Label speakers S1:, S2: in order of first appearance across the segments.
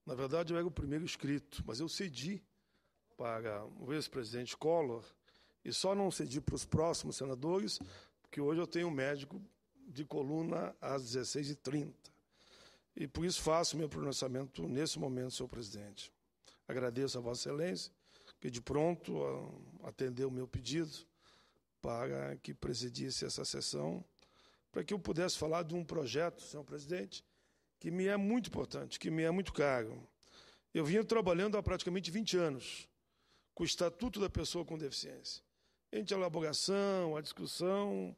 S1: Na verdade, eu era o primeiro inscrito, mas eu cedi para o ex-presidente Collor e só não cedi para os próximos senadores, porque hoje eu tenho um médico de coluna às 16h30. E por isso faço meu pronunciamento nesse momento, senhor presidente. Agradeço a Vossa Excelência, que de pronto atendeu o meu pedido para que presidisse essa sessão, para que eu pudesse falar de um projeto, senhor presidente, que me é muito importante, que me é muito caro. Eu vinha trabalhando há praticamente 20 anos com o Estatuto da Pessoa com Deficiência. Entre a elaboração, a discussão,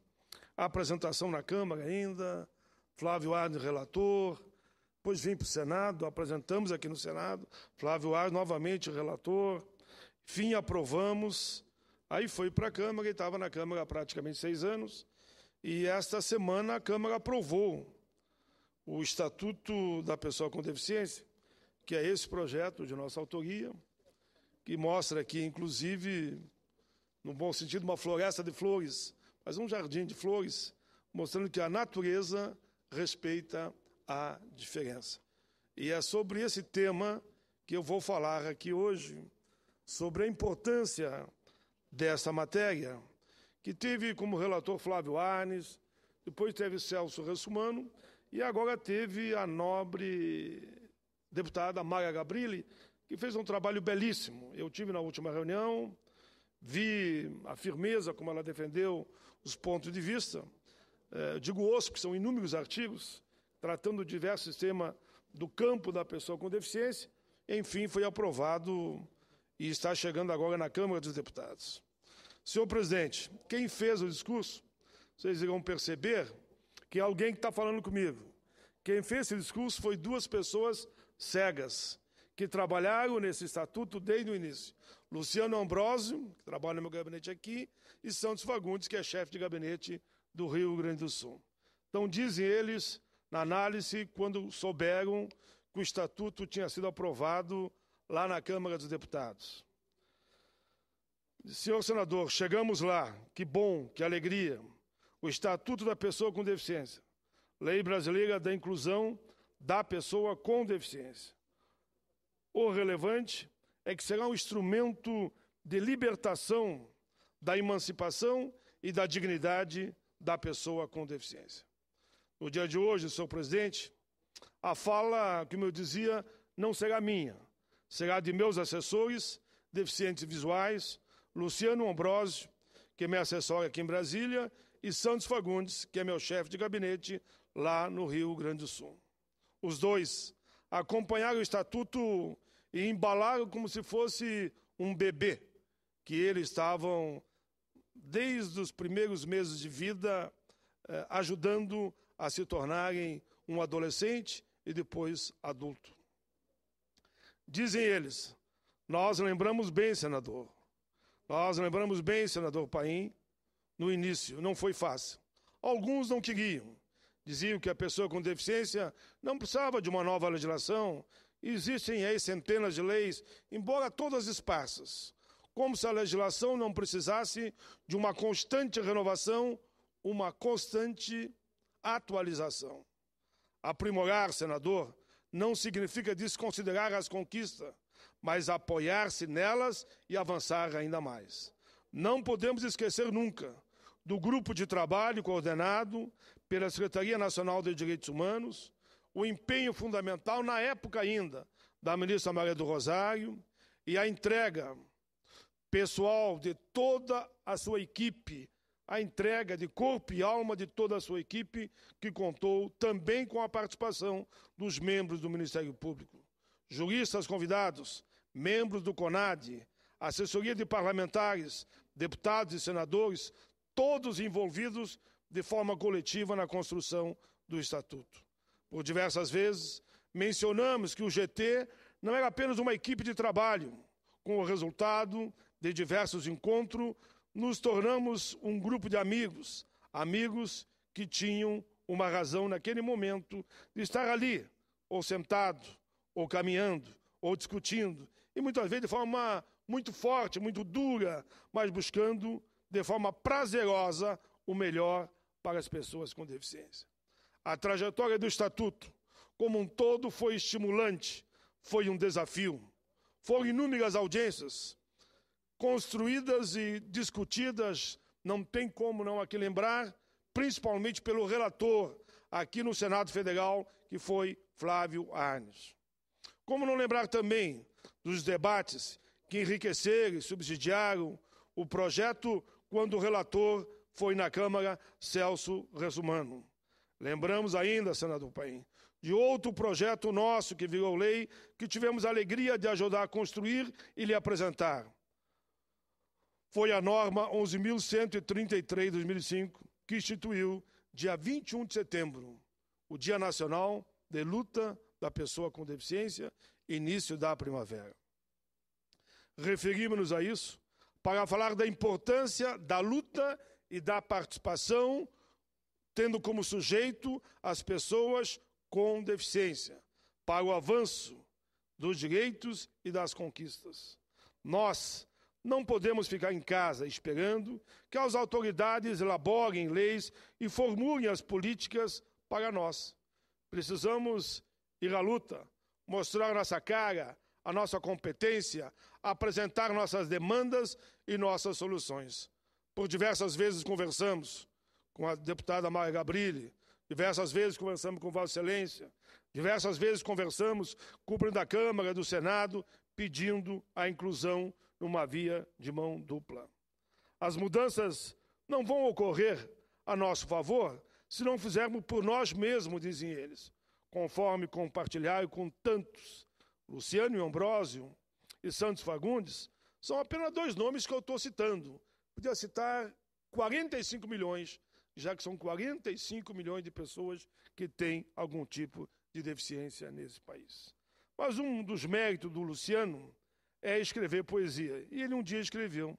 S1: a apresentação na Câmara ainda, Flávio Arnes, relator, depois vim para o Senado, apresentamos aqui no Senado, Flávio Arnes, novamente relator, enfim, aprovamos, aí foi para a Câmara, e estava na Câmara há praticamente 6 anos, e esta semana a Câmara aprovou o Estatuto da Pessoa com Deficiência, que é esse projeto de nossa autoria, que mostra aqui, inclusive, no bom sentido, uma floresta de flores, mas um jardim de flores, mostrando que a natureza respeita a diferença. E é sobre esse tema que eu vou falar aqui hoje, sobre a importância dessa matéria, que teve como relator Flávio Arnes, depois teve Celso Russomano, e agora teve a nobre deputada Mara Gabrilli, que fez um trabalho belíssimo. Eu tive na última reunião, vi a firmeza como ela defendeu os pontos de vista. Digo os, porque são inúmeros artigos, tratando de diversos temas do campo da pessoa com deficiência. Enfim, foi aprovado e está chegando agora na Câmara dos Deputados. Senhor presidente, quem fez o discurso, vocês irão perceber que é alguém que está falando comigo. Quem fez esse discurso foi 2 pessoas cegas, que trabalharam nesse estatuto desde o início. Luciano Ambrosio, que trabalha no meu gabinete aqui, e Santos Fagundes, que é chefe de gabinete do Rio Grande do Sul. Então, dizem eles, na análise, quando souberam que o estatuto tinha sido aprovado lá na Câmara dos Deputados. Senhor senador, chegamos lá, que bom, que alegria. O Estatuto da Pessoa com Deficiência, Lei Brasileira da Inclusão da Pessoa com Deficiência. O relevante é que será um instrumento de libertação da emancipação e da dignidade da pessoa com deficiência. No dia de hoje, senhor presidente, a fala, como eu dizia, não será minha, será de meus assessores, deficientes visuais, Luciano Ambrosio, que é meu assessor aqui em Brasília, e Santos Fagundes, que é meu chefe de gabinete lá no Rio Grande do Sul. Os dois acompanharam o estatuto e embalaram como se fosse um bebê, que eles estavam, desde os primeiros meses de vida, ajudando a se tornarem um adolescente e depois adulto. Dizem eles, nós lembramos bem, senador, Paim, no início, não foi fácil. Alguns não queriam. Diziam que a pessoa com deficiência não precisava de uma nova legislação. Existem aí centenas de leis, embora todas esparsas. Como se a legislação não precisasse de uma constante renovação, uma constante atualização. Aprimorar, senador, não significa desconsiderar as conquistas, mas apoiar-se nelas e avançar ainda mais. Não podemos esquecer nunca do grupo de trabalho coordenado pela Secretaria Nacional de Direitos Humanos, o empenho fundamental, na época ainda, da ministra Maria do Rosário, e a entrega pessoal de toda a sua equipe, a entrega de corpo e alma de toda a sua equipe, que contou também com a participação dos membros do Ministério Público. Juristas convidados, membros do CONAD, assessoria de parlamentares, deputados e senadores, todos envolvidos de forma coletiva na construção do Estatuto. Por diversas vezes, mencionamos que o GT não era apenas uma equipe de trabalho. Com o resultado de diversos encontros, nos tornamos um grupo de amigos, amigos que tinham uma razão naquele momento de estar ali, ou sentado, ou caminhando, ou discutindo, e muitas vezes de forma muito forte, muito dura, mas buscando de forma prazerosa o melhor para as pessoas com deficiência. A trajetória do Estatuto, como um todo, foi estimulante, foi um desafio. Foram inúmeras audiências, construídas e discutidas, não tem como não aqui lembrar, principalmente pelo relator aqui no Senado Federal, que foi Flávio Arnes. Como não lembrar também dos debates que enriqueceram e subsidiaram o projeto quando o relator foi na Câmara, Celso Russomano. Lembramos ainda, senador Paim, de outro projeto nosso que virou lei, que tivemos a alegria de ajudar a construir e lhe apresentar. Foi a norma 11.133 de 2005, que instituiu, dia 21 de setembro, o Dia Nacional de Luta da Pessoa com Deficiência, início da primavera. Referimos-nos a isso para falar da importância da luta e da participação, tendo como sujeito as pessoas com deficiência, para o avanço dos direitos e das conquistas. Nós não podemos ficar em casa esperando que as autoridades elaborem leis e formulem as políticas para nós. Precisamos ir à luta, mostrar nossa cara, a nossa competência, apresentar nossas demandas e nossas soluções. Por diversas vezes conversamos com a deputada Maia Gabrilli, diversas vezes conversamos com Vossa Excelência, diversas vezes conversamos com o presidente da Câmara, do Senado, pedindo a inclusão numa via de mão dupla. As mudanças não vão ocorrer a nosso favor se não fizermos por nós mesmos, dizem eles, conforme compartilharam com tantos. Luciano e Ambrósio e Santos Fagundes são apenas dois nomes que eu estou citando. Podia citar 45 milhões, já que são 45 milhões de pessoas que têm algum tipo de deficiência nesse país. Mas um dos méritos do Luciano é escrever poesia. E ele um dia escreveu.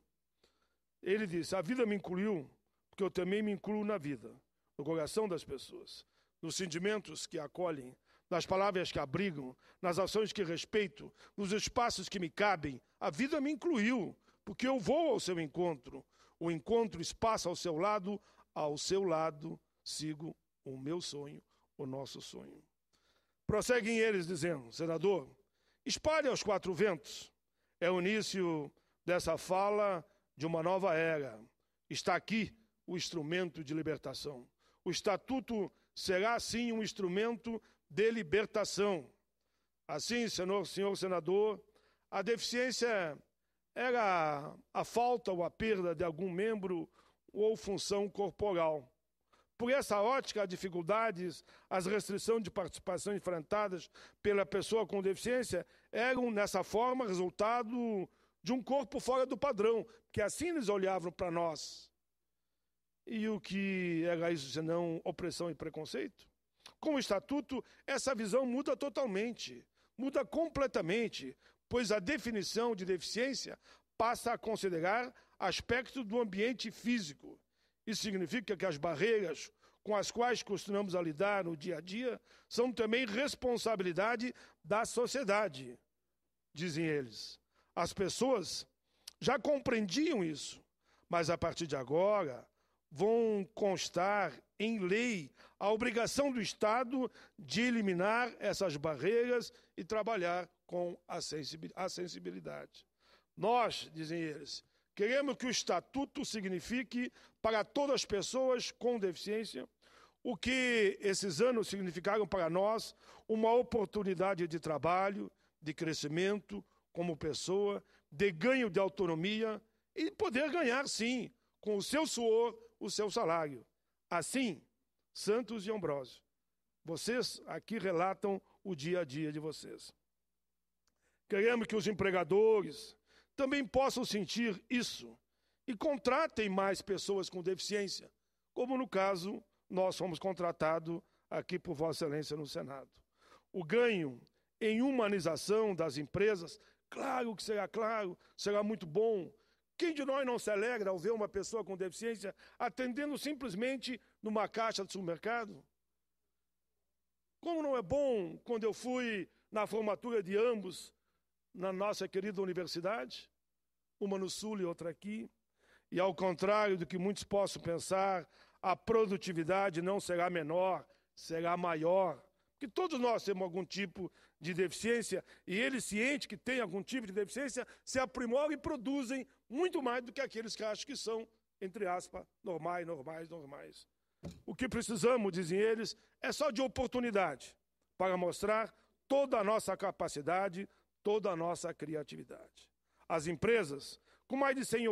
S1: Ele disse: a vida me incluiu, porque eu também me incluo na vida, no coração das pessoas, nos sentimentos que acolhem, nas palavras que abrigam, nas ações que respeito, nos espaços que me cabem. A vida me incluiu, porque eu vou ao seu encontro. O encontro espaço ao seu lado sigo o meu sonho, o nosso sonho. Prosseguem eles dizendo: senador, espalhe aos quatro ventos. É o início dessa fala de uma nova era. Está aqui o instrumento de libertação. O Estatuto será, sim, um instrumento de libertação. Assim, senhor senador, a deficiência era a falta ou a perda de algum membro ou função corporal. Por essa ótica, as dificuldades, as restrições de participação enfrentadas pela pessoa com deficiência eram, nessa forma, resultado de um corpo fora do padrão, porque assim eles olhavam para nós. E o que era isso, senão opressão e preconceito? Com o Estatuto, essa visão muda totalmente, muda completamente, pois a definição de deficiência passa a considerar aspectos do ambiente físico. Isso significa que as barreiras com as quais costumamos a lidar no dia a dia são também responsabilidade da sociedade, dizem eles. As pessoas já compreendiam isso, mas a partir de agora vão constar em lei a obrigação do Estado de eliminar essas barreiras e trabalhar com a sensibilidade. Nós, dizem eles, queremos que o Estatuto signifique para todas as pessoas com deficiência o que esses anos significaram para nós: uma oportunidade de trabalho, de crescimento como pessoa, de ganho de autonomia e poder ganhar, sim, com o seu suor, o seu salário. Assim, Santos e Ambrósio, vocês aqui relatam o dia a dia de vocês. Queremos que os empregadores também possam sentir isso e contratem mais pessoas com deficiência, como no caso nós fomos contratados aqui por Vossa Excelência no Senado. O ganho em humanização das empresas, claro, será muito bom. Quem de nós não se alegra ao ver uma pessoa com deficiência atendendo simplesmente numa caixa de supermercado? Como não é bom quando eu fui na formatura de ambos na nossa querida universidade, uma no Sul e outra aqui, e ao contrário do que muitos possam pensar, a produtividade não será menor, será maior, que todos nós temos algum tipo de deficiência, e eles, cientes que têm algum tipo de deficiência, se aprimoram e produzem muito mais do que aqueles que acham que são, entre aspas, normais. O que precisamos, dizem eles, é só de oportunidade para mostrar toda a nossa capacidade, toda a nossa criatividade. As empresas com mais de 100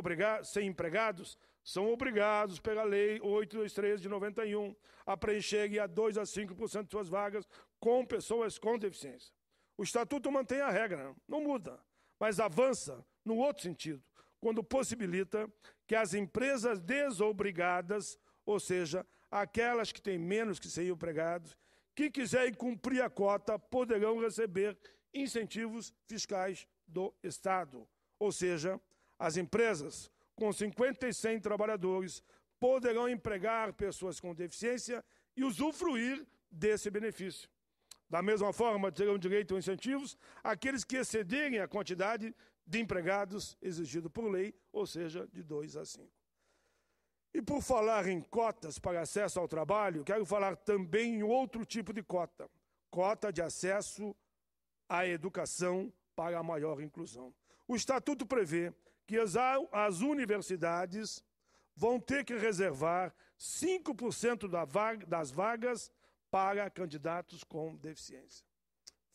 S1: empregados são obrigados pela Lei 823 de 91 a preencherem a 2 a 5% de suas vagas com pessoas com deficiência. O Estatuto mantém a regra, não muda, mas avança no outro sentido, quando possibilita que as empresas desobrigadas, ou seja, aquelas que têm menos que 100 empregados, que quiserem cumprir a cota, poderão receber incentivos fiscais do Estado. Ou seja, as empresas com 50 e 100 trabalhadores poderão empregar pessoas com deficiência e usufruir desse benefício. Da mesma forma, terão direito a incentivos aqueles que excederem a quantidade de empregados exigido por lei, ou seja, de 2 a 5. E por falar em cotas para acesso ao trabalho, quero falar também em outro tipo de cota. Cota de acesso à educação para a maior inclusão. O Estatuto prevê que as universidades vão ter que reservar 5% das vagas para candidatos com deficiência.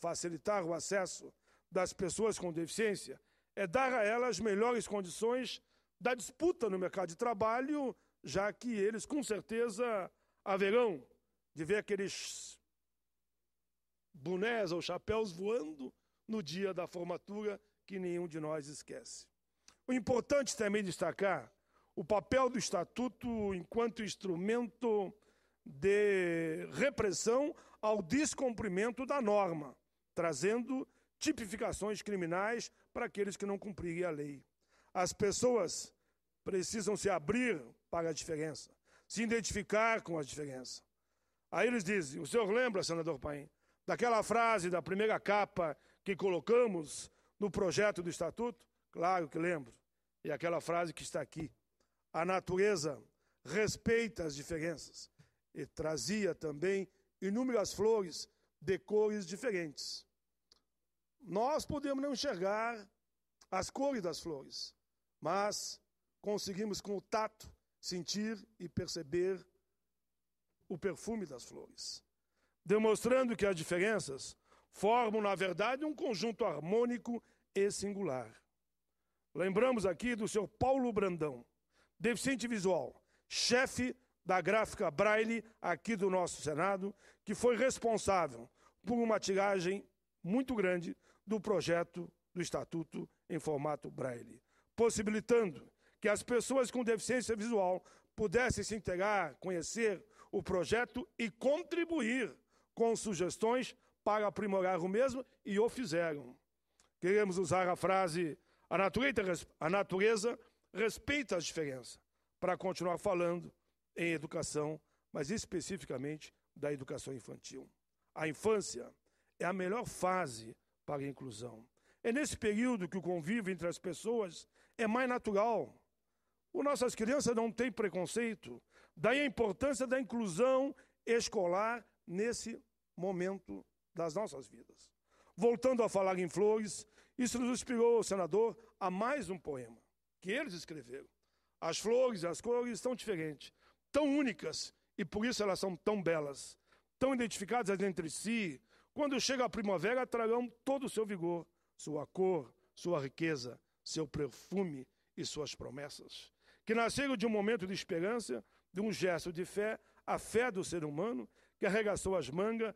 S1: Facilitar o acesso das pessoas com deficiência é dar a elas melhores condições da disputa no mercado de trabalho, já que eles, com certeza, haverão de ver aqueles bonés ou chapéus voando no dia da formatura, que nenhum de nós esquece. O importante também destacar o papel do Estatuto enquanto instrumento de repressão ao descumprimento da norma, trazendo tipificações criminais para aqueles que não cumprirem a lei. As pessoas precisam se abrir para a diferença, se identificar com a diferença. Aí eles dizem, o senhor lembra, senador Paim, daquela frase da primeira capa que colocamos no projeto do Estatuto? Claro que lembro. E aquela frase que está aqui. A natureza respeita as diferenças. E trazia também inúmeras flores de cores diferentes. Nós podemos não enxergar as cores das flores, mas conseguimos com o tato sentir e perceber o perfume das flores, demonstrando que as diferenças formam, na verdade, um conjunto harmônico e singular. Lembramos aqui do senhor Paulo Brandão, deficiente visual, chefe da gráfica Braille aqui do nosso Senado, que foi responsável por uma tiragem muito grande do projeto do Estatuto em formato Braille, possibilitando que as pessoas com deficiência visual pudessem se integrar, conhecer o projeto e contribuir com sugestões para aprimorar o mesmo, e o fizeram. Queremos usar a frase a natureza respeita as diferenças, para continuar falando em educação, mas especificamente da educação infantil. A infância é a melhor fase para a inclusão. É nesse período que o convívio entre as pessoas é mais natural. As nossas crianças não têm preconceito, daí a importância da inclusão escolar nesse momento das nossas vidas. Voltando a falar em flores, isso nos inspirou, senador, a mais um poema que eles escreveram. As flores e as cores estão diferentes, tão únicas, e por isso elas são tão belas, tão identificadas entre si. Quando chega a primavera, trarão todo o seu vigor, sua cor, sua riqueza, seu perfume e suas promessas, que nasceram de um momento de esperança, de um gesto de fé, a fé do ser humano, que arregaçou as mangas,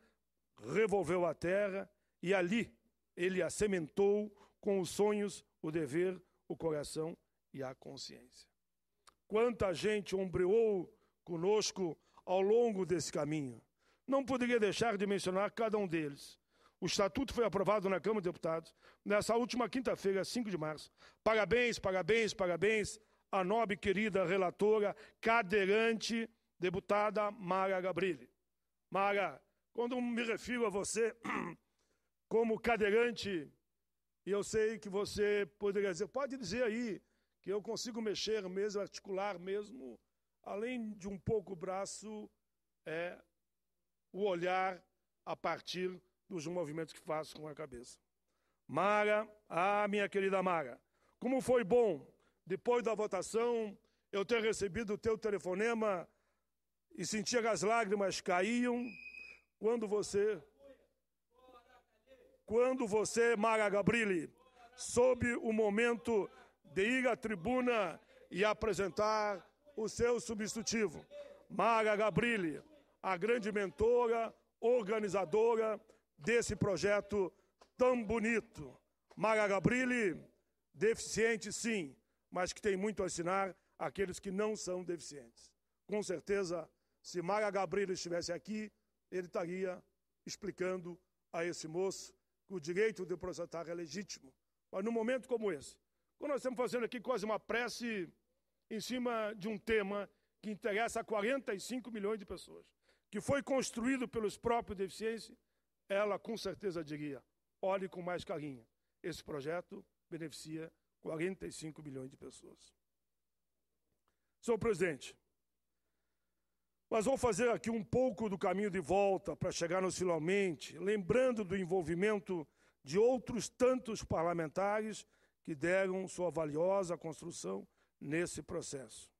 S1: revolveu a terra, e ali ele a sementou com os sonhos, o dever, o coração e a consciência. Quanta gente ombreou conosco ao longo desse caminho. Não poderia deixar de mencionar cada um deles. O Estatuto foi aprovado na Câmara de Deputados nessa última quinta-feira, 5 de março. Parabéns, parabéns, parabéns à nobre querida relatora, cadeirante, deputada Mara Gabrilli. Mara, quando me refiro a você como cadeirante, e eu sei que você poderia dizer, pode dizer aí, que eu consigo mexer mesmo, articular mesmo, além de um pouco o braço, o olhar a partir dos movimentos que faço com a cabeça. Mara, minha querida Mara, como foi bom, depois da votação, eu ter recebido o teu telefonema e sentia que as lágrimas caíam quando você, Mara Gabrilli, soube o momento de ir à tribuna e apresentar o seu substitutivo. Mara Gabrilli, a grande mentora, organizadora desse projeto tão bonito. Mara Gabrilli, deficiente sim, mas que tem muito a ensinar àqueles que não são deficientes. Com certeza, se Mara Gabrilli estivesse aqui, ele estaria explicando a esse moço que o direito de protestar é legítimo. Mas num momento como esse, quando nós estamos fazendo aqui quase uma prece em cima de um tema que interessa a 45 milhões de pessoas, que foi construído pelos próprios deficientes, ela com certeza diria, olhe com mais carinho, esse projeto beneficia 45 milhões de pessoas. Senhor presidente, mas vou fazer aqui um pouco do caminho de volta para chegar no finalmente, lembrando do envolvimento de outros tantos parlamentares que deram sua valiosa construção nesse processo.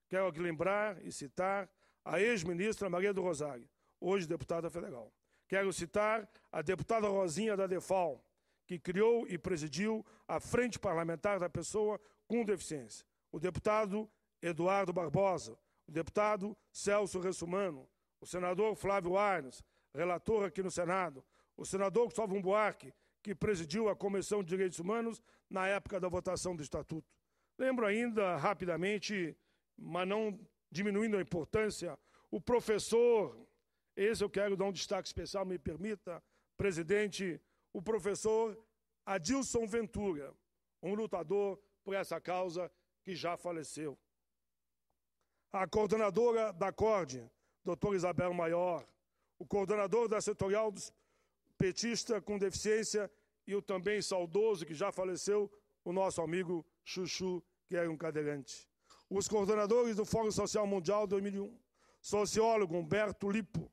S1: Quero aqui lembrar e citar a ex-ministra Maria do Rosário, hoje deputada federal. Quero citar a deputada Rosinha da Defal, que criou e presidiu a Frente Parlamentar da Pessoa com Deficiência. O deputado Eduardo Barbosa, o deputado Celso Russomano, o senador Flávio Arnes, relator aqui no Senado, o senador Cristóvão Buarque, que presidiu a Comissão de Direitos Humanos na época da votação do Estatuto. Lembro ainda, rapidamente, mas não diminuindo a importância, o professor, esse eu quero dar um destaque especial, me permita, presidente, o professor Adilson Ventura, um lutador por essa causa que já faleceu. A coordenadora da CORD, doutora Isabel Maior, o coordenador da setorial dos petista com deficiência e o também saudoso, que já faleceu, o nosso amigo Chuchu, que era um cadeirante. Os coordenadores do Fórum Social Mundial 2001, sociólogo Humberto Lipo,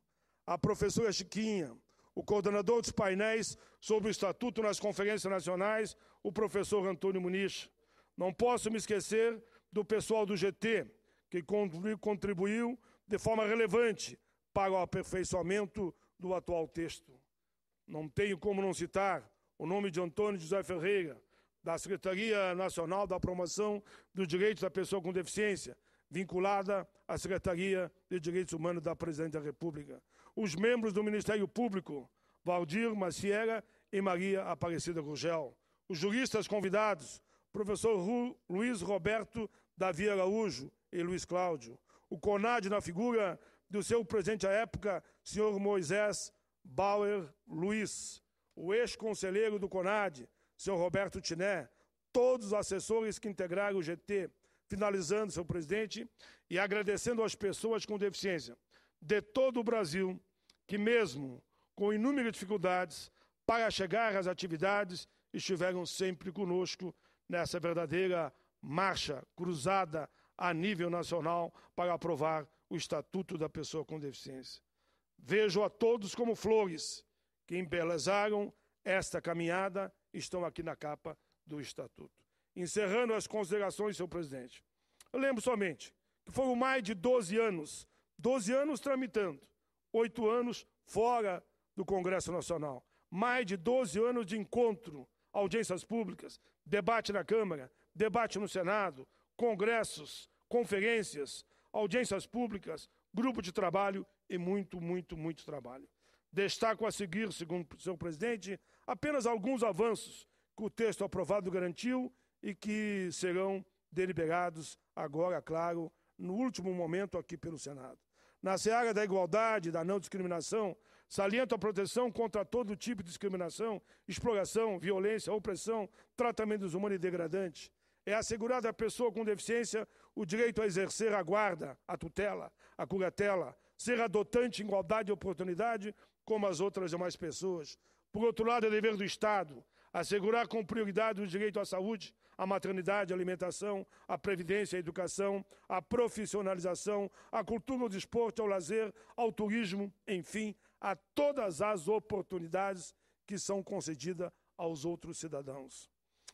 S1: a professora Chiquinha, o coordenador dos painéis sobre o Estatuto nas conferências nacionais, o professor Antônio Muniz. Não posso me esquecer do pessoal do GT, que contribuiu de forma relevante para o aperfeiçoamento do atual texto. Não tenho como não citar o nome de Antônio José Ferreira, da Secretaria Nacional da Promoção dos Direitos da Pessoa com Deficiência, vinculada à Secretaria de Direitos Humanos da Presidência da República. Os membros do Ministério Público, Valdir Maciera e Maria Aparecida Gurgel. Os juristas convidados, professor Luiz Roberto Davi Araújo e Luiz Cláudio. O CONAD na figura do seu presidente à época, senhor Moisés Bauer Luiz. O ex-conselheiro do CONAD, senhor Roberto Tiné. Todos os assessores que integraram o GT. Finalizando, senhor presidente, e agradecendo às pessoas com deficiência de todo o Brasil, que mesmo com inúmeras dificuldades para chegar às atividades, estiveram sempre conosco nessa verdadeira marcha cruzada a nível nacional para aprovar o Estatuto da Pessoa com Deficiência. Vejo a todos como flores que embelezaram esta caminhada e estão aqui na capa do Estatuto. Encerrando as considerações, senhor presidente, eu lembro somente que foram mais de 12 anos tramitando, 8 anos fora do Congresso Nacional, mais de 12 anos de encontro, audiências públicas, debate na Câmara, debate no Senado, congressos, conferências, audiências públicas, grupo de trabalho e muito trabalho. Destaco a seguir, segundo o senhor presidente, apenas alguns avanços que o texto aprovado garantiu e que serão deliberados agora, claro, no último momento aqui pelo Senado. Na seara da igualdade, da não discriminação, saliento a proteção contra todo tipo de discriminação, exploração, violência, opressão, tratamento desumano e degradante. É assegurado à pessoa com deficiência o direito a exercer a guarda, a tutela, a curatela, ser adotante em igualdade de oportunidade como as outras demais pessoas. Por outro lado, é dever do Estado assegurar com prioridade o direito à saúde, à maternidade, à alimentação, à previdência, à educação, à profissionalização, à cultura, ao desporto, ao lazer, ao turismo, enfim, a todas as oportunidades que são concedidas aos outros cidadãos.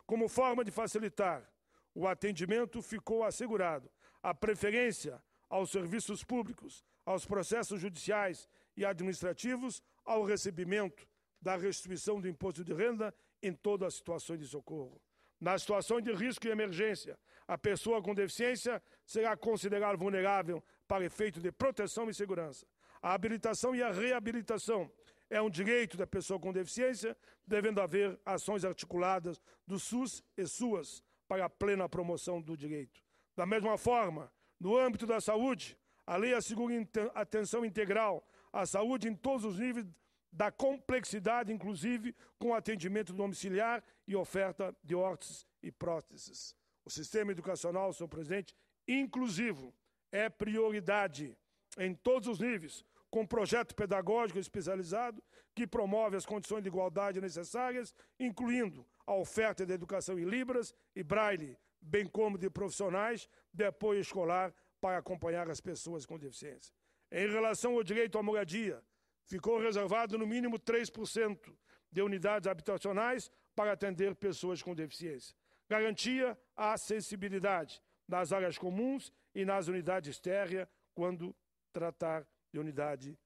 S1: Como forma de facilitar o atendimento, ficou assegurado a preferência aos serviços públicos, aos processos judiciais e administrativos, ao recebimento da restituição do imposto de renda em todas as situações de socorro. Na situação de risco e emergência, a pessoa com deficiência será considerada vulnerável para efeito de proteção e segurança. A habilitação e a reabilitação é um direito da pessoa com deficiência, devendo haver ações articuladas do SUS e SUAS para a plena promoção do direito. Da mesma forma, no âmbito da saúde, a lei assegura atenção integral à saúde em todos os níveis da complexidade, inclusive com atendimento domiciliar e oferta de órteses e próteses. O sistema educacional, senhor presidente, inclusivo, é prioridade em todos os níveis, com projeto pedagógico especializado que promove as condições de igualdade necessárias, incluindo a oferta de educação em Libras e Braille, bem como de profissionais de apoio escolar para acompanhar as pessoas com deficiência. Em relação ao direito à moradia, ficou reservado no mínimo 3% de unidades habitacionais para atender pessoas com deficiência. Garantia a acessibilidade nas áreas comuns e nas unidades térreas quando tratar de unidade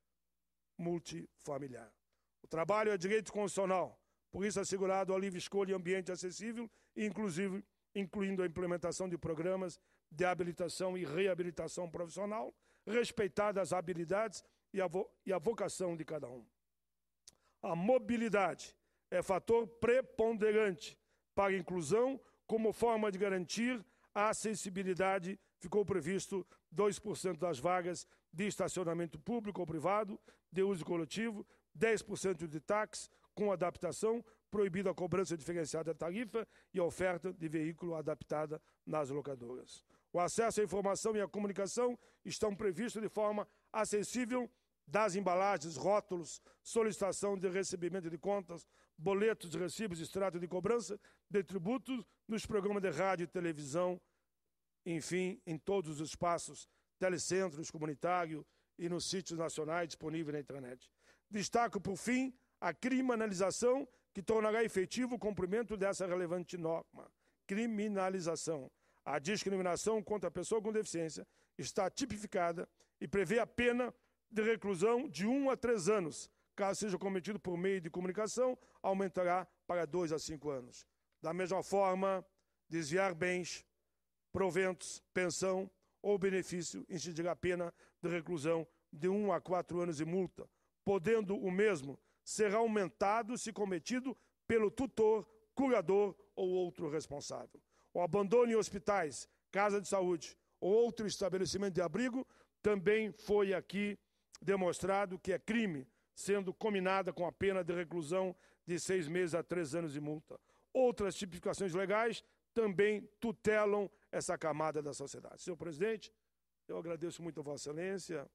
S1: multifamiliar. O trabalho é direito constitucional, por isso assegurado a livre escolha e ambiente acessível, inclusive incluindo a implementação de programas de habilitação e reabilitação profissional, respeitadas as habilidades e a vocação de cada um. A mobilidade é fator preponderante para a inclusão como forma de garantir a acessibilidade. Ficou previsto 2% das vagas de estacionamento público ou privado, de uso coletivo, 10% de táxi com adaptação, proibida a cobrança diferenciada da tarifa e a oferta de veículo adaptada nas locadoras. O acesso à informação e à comunicação estão previstos de forma acessível das embalagens, rótulos, solicitação de recebimento de contas, boletos, recibos, extrato de cobrança de tributos nos programas de rádio e televisão, enfim, em todos os espaços, telecentros comunitários e nos sítios nacionais disponíveis na internet. Destaco, por fim, a criminalização que tornará efetivo o cumprimento dessa relevante norma. Criminalização. A discriminação contra a pessoa com deficiência está tipificada e prevê a pena de reclusão de 1 a 3 anos. Caso seja cometido por meio de comunicação, aumentará para 2 a 5 anos. Da mesma forma, desviar bens, proventos, pensão ou benefício incidirá a pena de reclusão de 1 a 4 anos e multa, podendo o mesmo ser aumentado se cometido pelo tutor, curador ou outro responsável. O abandono em hospitais, casa de saúde ou outro estabelecimento de abrigo também foi aqui demonstrado que é crime, sendo combinada com a pena de reclusão de 6 meses a 3 anos de multa. Outras tipificações legais também tutelam essa camada da sociedade. Senhor presidente, eu agradeço muito a Vossa Excelência,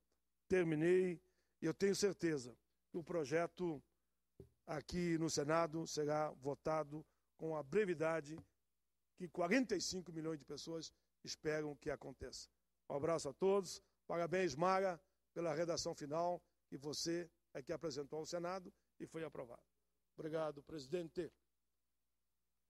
S1: terminei, e eu tenho certeza que o projeto aqui no Senado será votado com a brevidade que 45 milhões de pessoas esperam que aconteça. Um abraço a todos, parabéns, Mara, pela redação final que você é que apresentou ao Senado e foi aprovado. Obrigado, presidente.